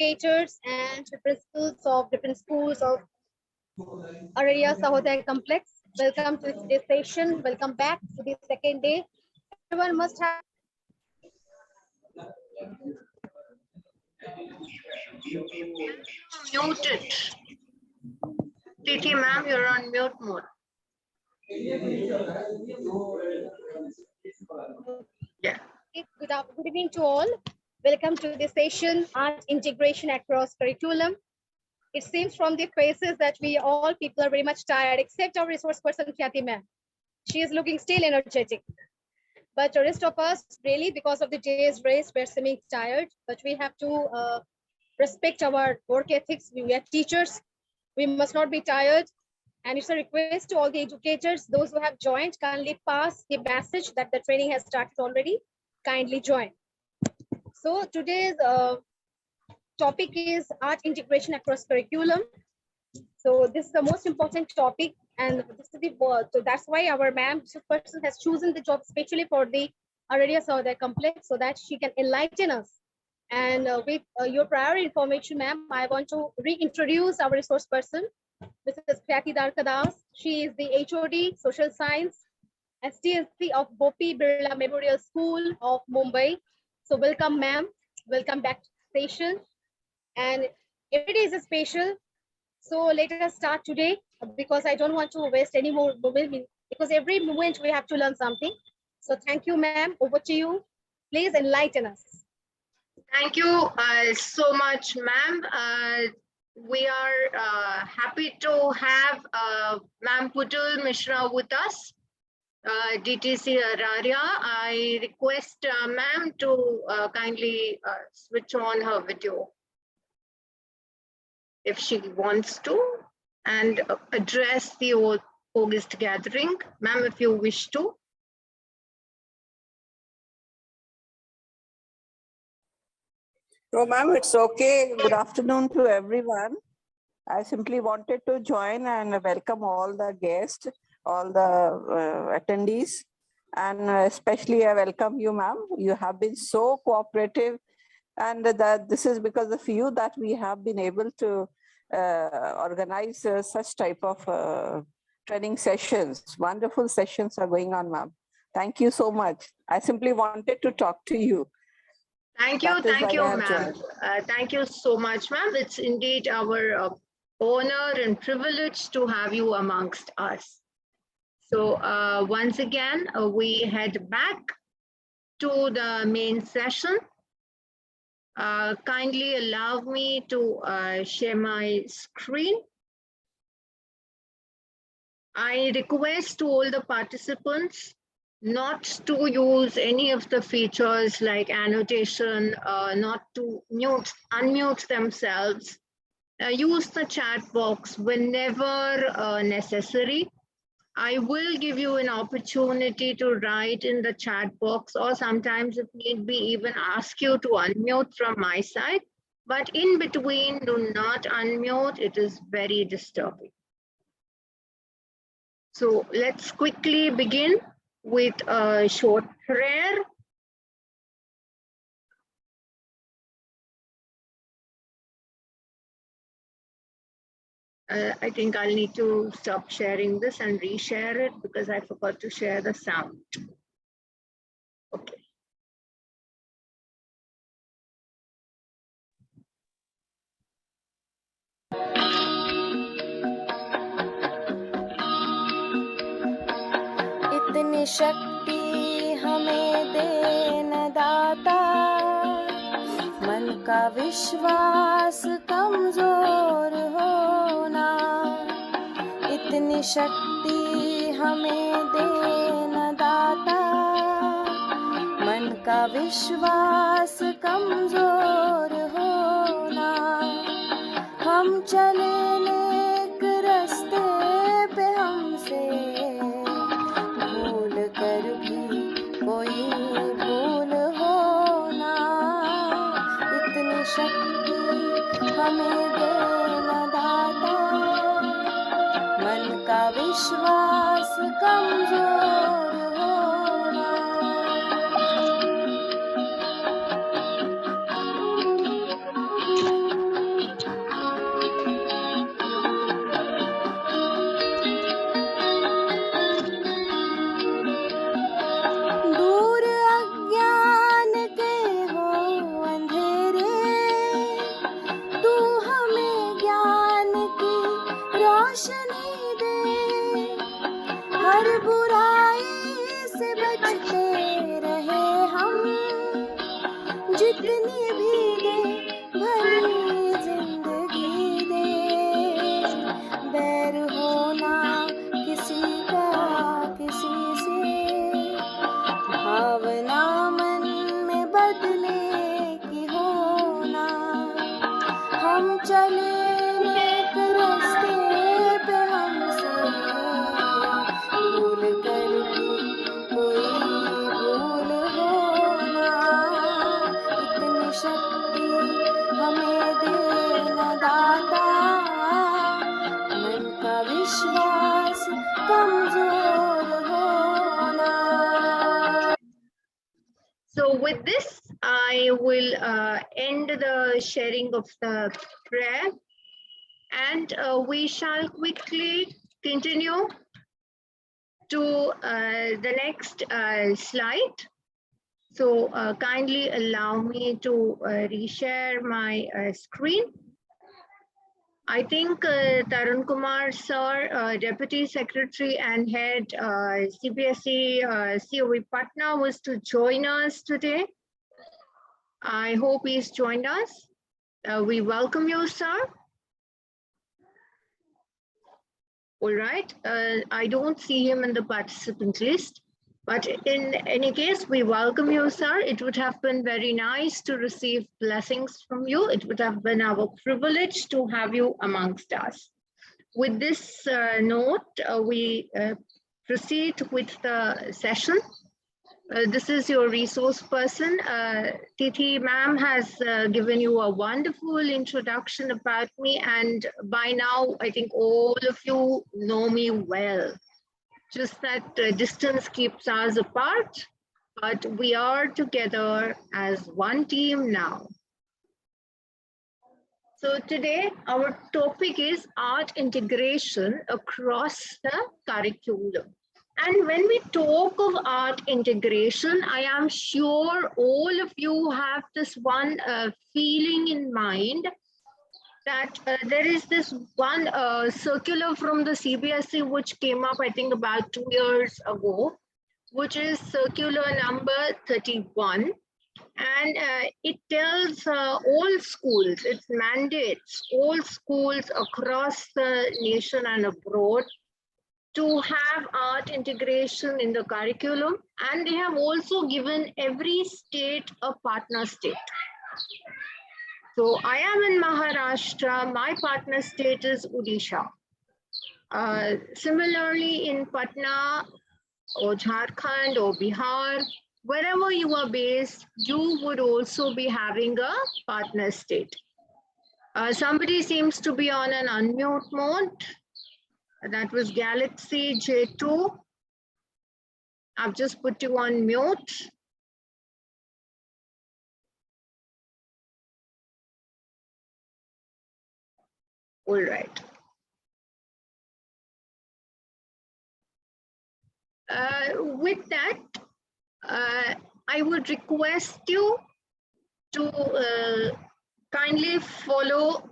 educators and principals of different schools of ARARIA SAHODAYA complex. Welcome to today's session. Welcome back to the second day. Everyone must have muted. Titi ma'am, you're on mute mode. Yeah. Good evening to all. Welcome to the session, Art Integration Across Curriculum. It seems from the faces that we all people are very much tired, except our resource person, Khyati ma'am. She is looking still energetic. But the rest of us, really, because of the day's race, we're seeming tired. But we have to respect our work ethics. We are teachers. We must not be tired. And it's a request to all the educators, those who have joined, kindly pass the message that the training has started already. Kindly join. So today's topic is art integration across curriculum. So this is the most important topic, and this is the word. So that's why our ma'am, this person has chosen the job especially for the ARARIA SAHODAYA complex, so that she can enlighten us. And with your prior information, ma'am, I want to reintroduce our resource person, Mrs. Khyati Dwarkadas. She is the HOD, Social Science, STNC of GOPI BIRLA Memorial School of Mumbai. So welcome, ma'am. Welcome back to the station. And every day is a special. So let us start today, because I don't want to waste any more moment, because every moment we have to learn something. So thank you, ma'am. Over to you. Please enlighten us. Thank you so much, ma'am. We are happy to have Ma'am Putul Mishra with us, DTC ARARIA. I request ma'am to kindly switch on her video if she wants to, and address the August gathering. Ma'am, if you wish to. No, ma'am, it's okay. Good afternoon to everyone. I simply wanted to join and welcome all the guests, all the attendees, and especially I welcome you, ma'am. You have been so cooperative, and that this is because of you that we have been able to organize such type of training sessions. Wonderful sessions are going on, ma'am. Thank you so much. I simply wanted to talk to you. Thank you, ma'am. Thank you so much, ma'am. It's indeed our honor and privilege to have you amongst us. So once again, we head back to the main session. Kindly allow me to share my screen. I request to all the participants not to use any of the features like annotation, not to unmute themselves. Use the chat box whenever necessary. I will give you an opportunity to write in the chat box, or sometimes if need be even ask you to unmute from my side. But in between, do not unmute. It is very disturbing. So let's quickly begin with a short prayer. I think I'll need to stop sharing this and reshare it because I forgot to share the sound. Okay. इतनी शक्ति हमें दे न दाता, मन का विश्वास कमजोर होना। इतनी शक्ति हमें दे न दाता, मन का विश्वास कमजोर होना। हम चले नेक रास्ते पे, हमसे भूल कर भी कोई भूल होना। इतनी शक्ति हमें दे न दाता, मन का विश्वास कमजोर होना। हम चले नेक रास्ते पे हमसे भूल कर भी कोई भूल हो ना, इतनी शक्ति हमें देना दाता, मन का विश्वास कमजोर होना। So with this, I will end the sharing of the prayer, and we shall quickly continue to the next slide. So kindly allow me to reshare my screen. I think Tarun Kumar sir, Deputy Secretary and Head CBSE COE Patna, was to join us today. I hope he's joined us. We welcome you, sir. All right. I don't see him in the participant list, but in any case, we welcome you, sir. It would have been very nice to receive blessings from you. It would have been our privilege to have you amongst us. With this note, we proceed with the session. This is your resource person. Tithi ma'am has given you a wonderful introduction about me, and by now I think all of you know me well. Just that distance keeps us apart, but we are together as one team now. So today our topic is art integration across the curriculum. And when we talk of art integration, I am sure all of you have this one feeling in mind that there is this one circular from the CBSE which came up, I think, about 2 years ago, which is circular number 31. And it tells all schools, it mandates all schools across the nation and abroad to have art integration in the curriculum, and they have also given every state a partner state. So I am in Maharashtra, my partner state is Odisha. Similarly in Patna or Jharkhand or Bihar, wherever you are based, you would also be having a partner state. Somebody seems to be on an unmute mode. That was Galaxy J2. I've just put you on mute. All right. With that, I would request you to kindly follow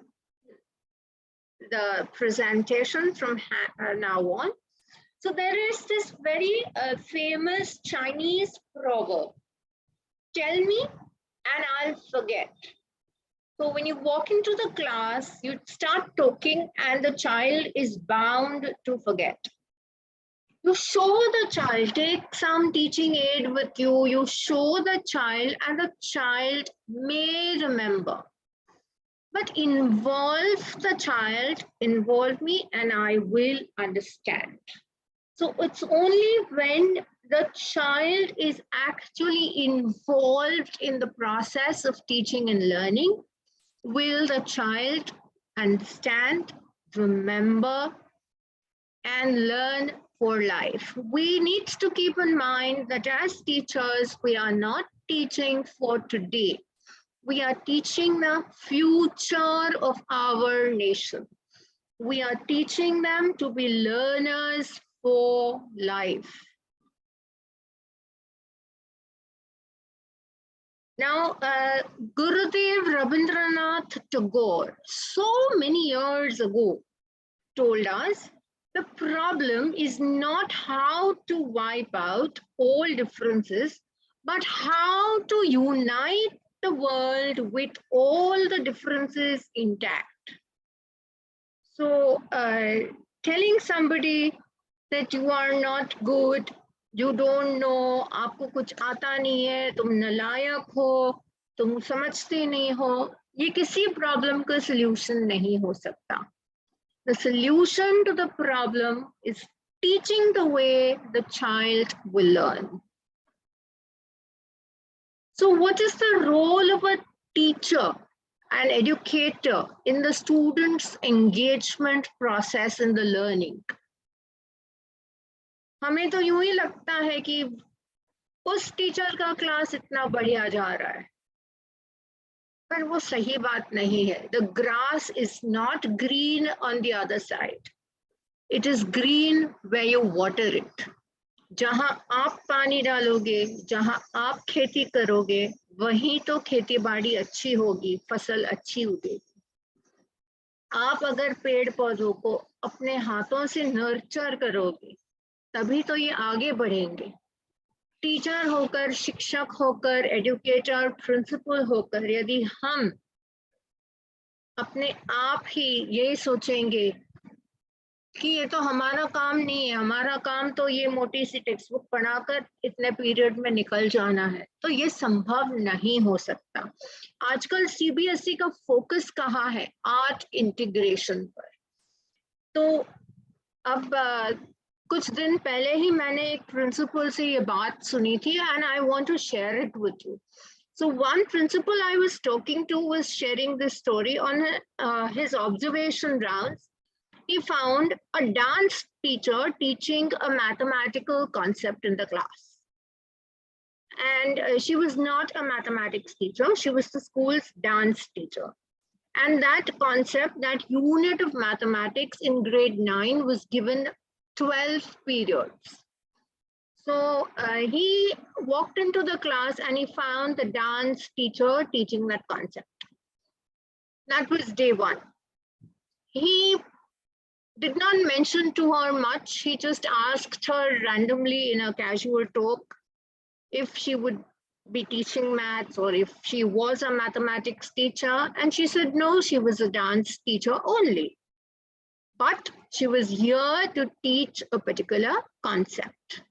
the presentation from now on. So there is this very famous Chinese proverb, tell me and I'll forget. So when you walk into the class, you start talking and the child is bound to forget. You show the child, take some teaching aid with you, you show the child and the child may remember. But involve the child, involve me, and I will understand. So it's only when the child is actually involved in the process of teaching and learning will the child understand, remember, and learn for life. We need to keep in mind that as teachers, we are not teaching for today. We are teaching the future of our nation. We are teaching them to be learners for life. Now, Gurudev Rabindranath Tagore, so many years ago, told us the problem is not how to wipe out all differences, but how to unite the world with all the differences intact. So telling somebody that you are not good, you don't know, आपको कुछ आता नहीं है, तुम नालायक हो, तुम समझते नहीं हो, ये किसी प्रॉब्लम का सल्यूशन नहीं हो सकता. The solution to the problem is teaching the way the child will learn. So what is the role of a teacher, an educator in the student's engagement process in the learning? हमें तो यूं ही लगता है कि उस teacher का class इतना बढ़िया जा रहा है, पर वो सही बात नहीं है. The grass is not green on the other side. It is green where you water it. जहां आप पानी डालोगे, जहां आप खेती करोगे, वहीं तो खेती बाड़ी अच्छी होगी, फसल अच्छी उगेगी. आप अगर पेड़ पौधों को अपने हाथों से नर्चर करोगे, तभी तो ये आगे बढ़ेंगे. टीचर होकर, शिक्षक होकर, एजुकेटर, प्रिंसिपल होकर यदि हम अपने आप ही ये सोचेंगे कि ये तो हमारा काम नहीं है, हमारा काम तो ये मोटी सी टेक्स्ट बुक पढ़ाकर इतने पीरियड में निकल जाना है, तो ये संभव नहीं हो सकता. आजकल सीबीएसई का फोकस कहाँ है? आर्ट इंटीग्रेशन पर. तो अब कुछ दिन पहले ही मैंने एक प्रिंसिपल से ये बात सुनी थी, and I want to share it with you. So one principal I was talking to was sharing this story on his observation rounds. He found a dance teacher teaching a mathematical concept in the class. And she was not a mathematics teacher, she was the school's dance teacher. And that concept, that unit of mathematics in grade 9 was given 12 periods. So he walked into the class and he found the dance teacher teaching that concept. That was day 1. He did not mention to her much. He just asked her randomly in a casual talk if she would be teaching maths or if she was a mathematics teacher. And she said, no, she was a dance teacher only. But she was here to teach a particular concept.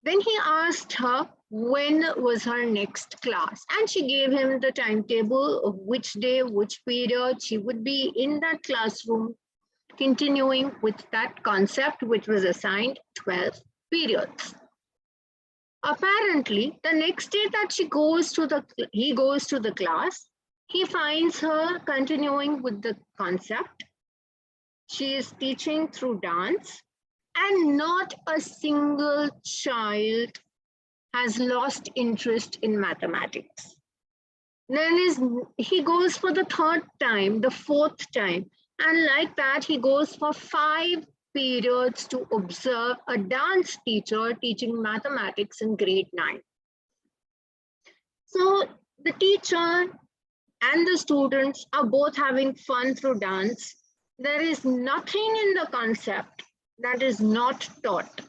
Then he asked her when was her next class, and she gave him the timetable of which day, which period she would be in that classroom, continuing with that concept which was assigned 12 periods. Apparently, the next day that he goes to the class, he finds her continuing with the concept. She is teaching through dance, and not a single child has lost interest in mathematics. Then he goes for the 3rd time, the 4th time, and like that he goes for 5 periods to observe a dance teacher teaching mathematics in grade 9. So the teacher and the students are both having fun through dance. There is nothing in the concept that is not taught.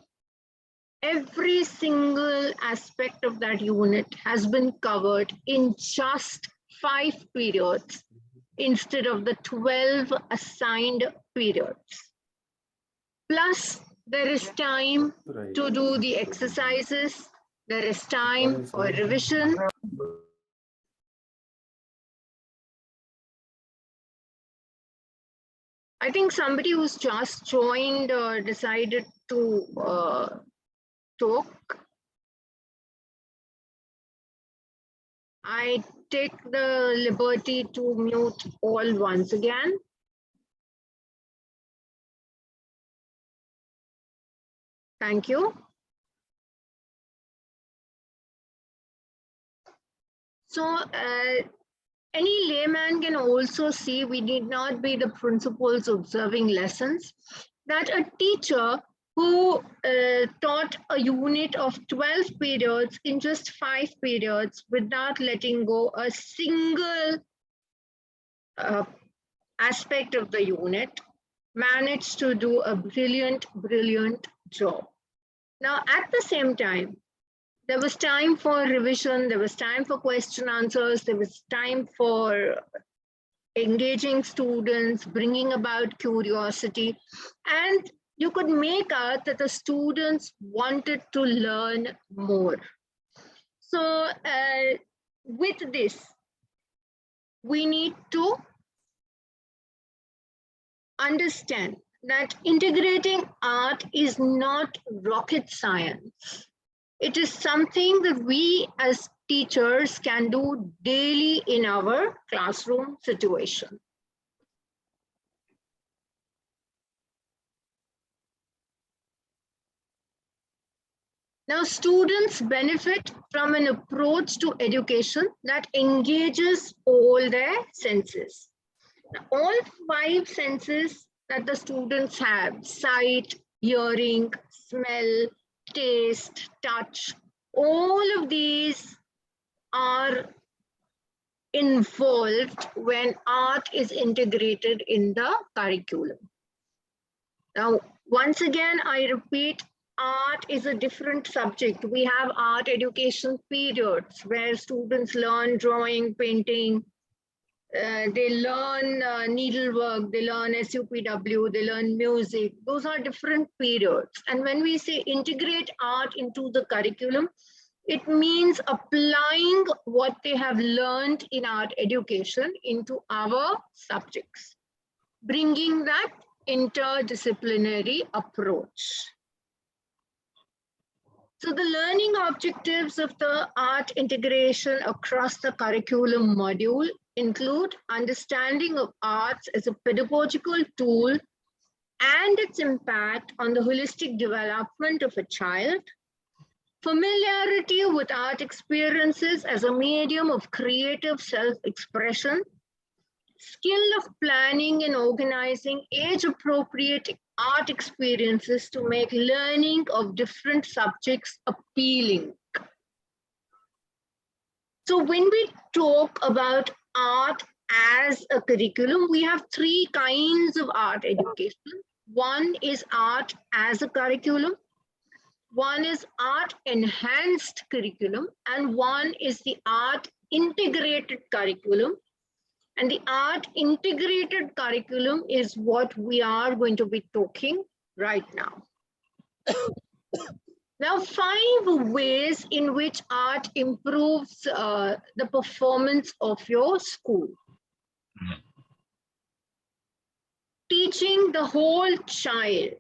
Every single aspect of that unit has been covered in just 5 periods instead of the 12 assigned periods. Plus, there is time to do the exercises. There is time for revision. I think somebody who's just joined decided to talk. I take the liberty to mute all once again. Thank you. So, any layman can also see, we need not be the principals observing lessons, that a teacher who taught a unit of 12 periods in just 5 periods without letting go a single aspect of the unit managed to do a brilliant job. Now, at the same time, there was time for revision, there was time for question answers, there was time for engaging students, bringing about curiosity, and you could make out that the students wanted to learn more. So with this, we need to understand that integrating art is not rocket science. It is something that we as teachers can do daily in our classroom situation. Now, students benefit from an approach to education that engages all their senses. All 5 senses that the students have, sight, hearing, smell, taste, touch, all of these are involved when art is integrated in the curriculum. Now, once again, I repeat, art is a different subject. We have art education periods where students learn drawing, painting, they learn needlework, they learn SUPW, they learn music. Those are different periods. And when we say integrate art into the curriculum, it means applying what they have learned in art education into our subjects, bringing that interdisciplinary approach. So the learning objectives of the art integration across the curriculum module include understanding of arts as a pedagogical tool and its impact on the holistic development of a child, familiarity with art experiences as a medium of creative self-expression, skill of planning and organizing age-appropriate art experiences to make learning of different subjects appealing. So when we talk about art as a curriculum, we have 3 kinds of art education. One is art as a curriculum, one is art enhanced curriculum, and one is the art integrated curriculum. And the art integrated curriculum is what we are going to be talking right now. Now, 5 ways in which art improves the performance of your school. Teaching the whole child.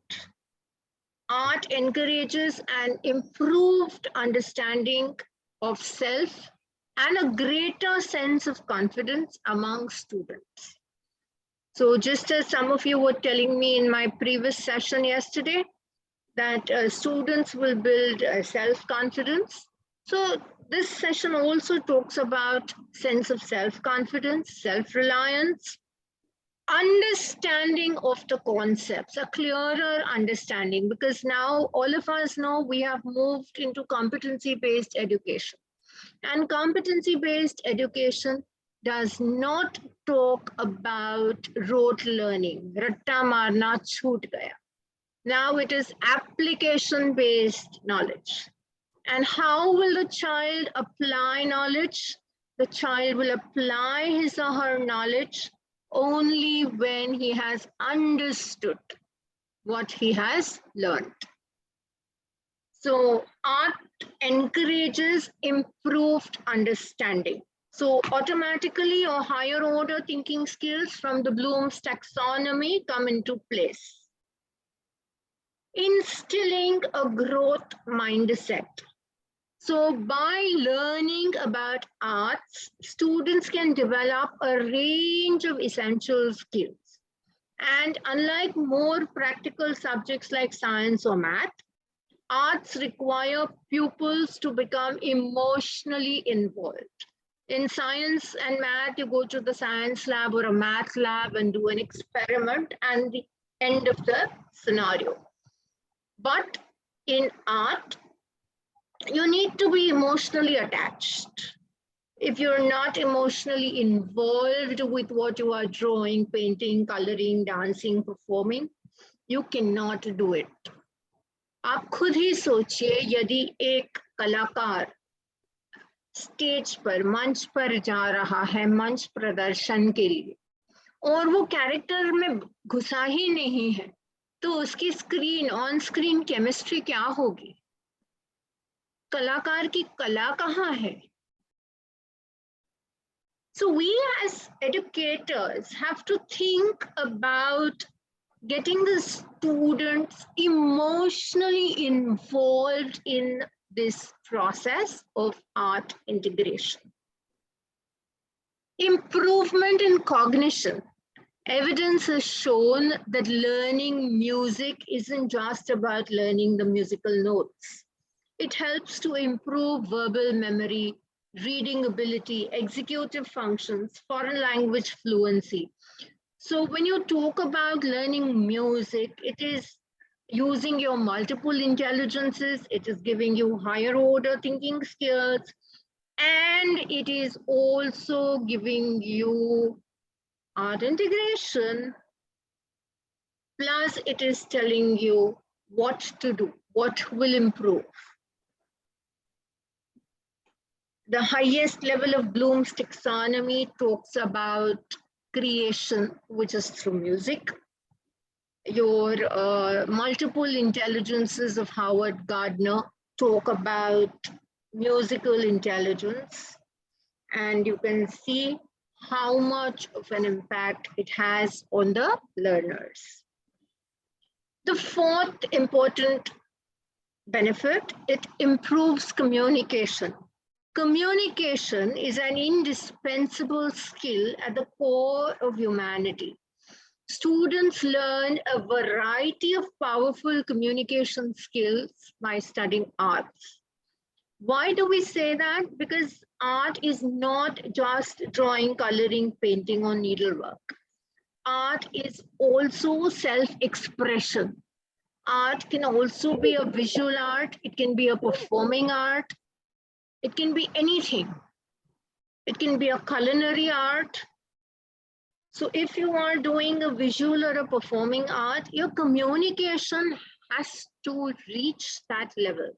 Art encourages an improved understanding of self and a greater sense of confidence among students. So just as some of you were telling me in my previous session yesterday, that students will build self-confidence. So this session also talks about sense of self-confidence, self-reliance, understanding of the concepts, a clearer understanding, because now all of us know we have moved into competency-based education. And competency-based education does not talk about rote learning. Ratta marna chhoot gaya. Now it is application-based knowledge. And how will the child apply knowledge? The child will apply his or her knowledge only when he has understood what he has learned. So art encourages improved understanding. So automatically your higher order thinking skills from the Bloom's taxonomy come into place. Instilling a growth mindset. So by learning about arts, students can develop a range of essential skills. And unlike more practical subjects like science or math, arts require pupils to become emotionally involved. In science and math, you go to the science lab or a math lab and do an experiment and the end of the scenario. But in art, you need to be emotionally attached. If you're not emotionally involved with what you are drawing, painting, coloring, dancing, performing, you cannot do it. आप खुद ही सोचिए यदि एक कलाकार stage पर मंच पर जा रहा है मंच प्रदर्शन के लिए और वो कैरेक्टर में घुसा ही नहीं है तो उसकी स्क्रीन ऑन स्क्रीन केमिस्ट्री क्या होगी कलाकार की कला कहाँ है So we as educators have to think about getting the students emotionally involved in this process of art integration. Improvement in cognition. Evidence has shown that learning music isn't just about learning the musical notes. It helps to improve verbal memory, reading ability, executive functions, foreign language fluency. So when you talk about learning music, it is using your multiple intelligences, it is giving you higher order thinking skills, and it is also giving you art integration. Plus, it is telling you what to do, what will improve. The highest level of Bloom's taxonomy talks about creation, which is through music. Your multiple intelligences of Howard Gardner talk about musical intelligence, and you can see how much of an impact it has on the learners. The fourth important benefit, it improves communication. Communication is an indispensable skill at the core of humanity. Students learn a variety of powerful communication skills by studying arts. Why do we say that? Because art is not just drawing, coloring, painting, or needlework. Art is also self-expression. Art can also be a visual art. It can be a performing art. It can be anything. It can be a culinary art. So if you are doing a visual or a performing art, your communication has to reach that level.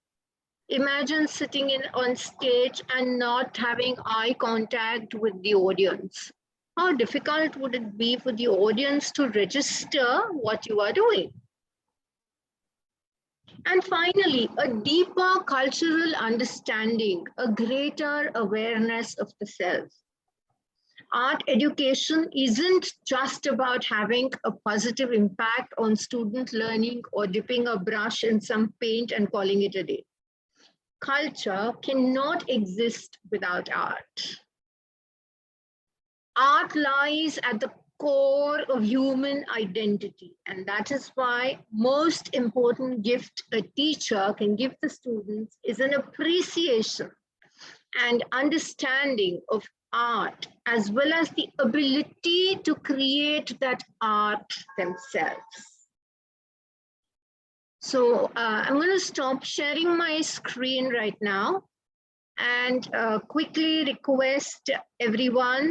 Imagine sitting on stage and not having eye contact with the audience. How difficult would it be for the audience to register what you are doing? And finally, a deeper cultural understanding, a greater awareness of the self. Art education isn't just about having a positive impact on student learning or dipping a brush in some paint and calling it a day. Culture cannot exist without art. Art lies at the core of human identity, and that is why most important gift a teacher can give the students is an appreciation and understanding of art, as well as the ability to create that art themselves. So I'm going to stop sharing my screen right now and quickly request everyone